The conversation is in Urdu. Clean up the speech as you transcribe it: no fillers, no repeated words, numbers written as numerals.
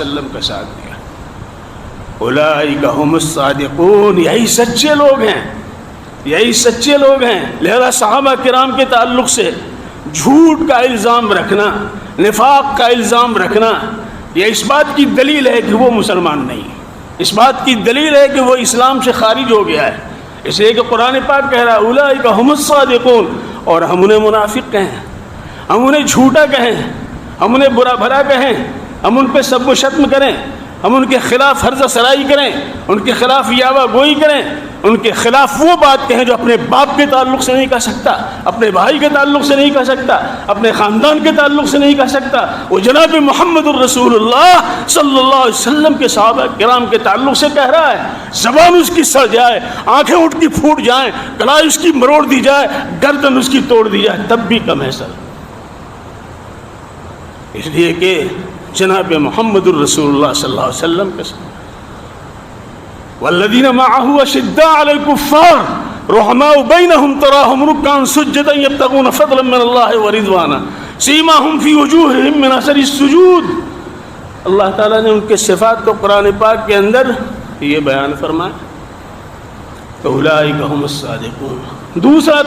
وسلم کا ساتھ دیا. اولئک هم الصادقون، یہی سچے لوگ ہیں، یہی سچے لوگ ہیں. لہذا صحابہ کرام کے تعلق سے جھوٹ کا الزام رکھنا، نفاق کا الزام رکھنا، یہ اس بات کی دلیل ہے کہ وہ مسلمان نہیں، اس بات کی دلیل ہے کہ وہ اسلام سے خارج ہو گیا ہے. اس لیے کہ قرآن پاک کہہ رہا ہے اولئک هم الصادقون، اور ہم انہیں منافق کہیں، ہم انہیں جھوٹا کہیں، ہم انہیں برا بھلا کہیں، ہم ان پہ سب و شتم کریں، ہم ان کے خلاف حرض سرائی کریں، ان کے خلاف یاوہ گوئی کریں، ان کے خلاف وہ بات کہیں جو اپنے باپ کے تعلق سے نہیں کہہ سکتا، اپنے بھائی کے تعلق سے نہیں کہہ سکتا، اپنے خاندان کے تعلق سے نہیں کہہ سکتا، وہ جناب محمد الرسول اللہ صلی اللہ علیہ وسلم کے صحابہ کرام کے تعلق سے کہہ رہا ہے. زبان اس کی سڑ جائے، آنکھیں اٹھ کی پھوٹ جائیں، کلائی اس کی مروڑ دی جائے، گردن اس کی توڑ دی جائے، تب بھی کم ہے سر. اس لیے کہ جناب محمد الرسول اللہ صلی اللہ علیہ وسلم کے ساتھ والذین معه اشداء علی الکفار رحماء بینہم تراہم رکعا سجدا یبتغون فضلا من اللہ ورضوانا سیماہم فی وجوہہم من اثر السجود. اللہ تعالیٰ نے ان کے صفات کو قرآن پاک کے اندر یہ بیان فرمایا. اولئک هم الصادقون. دوسرا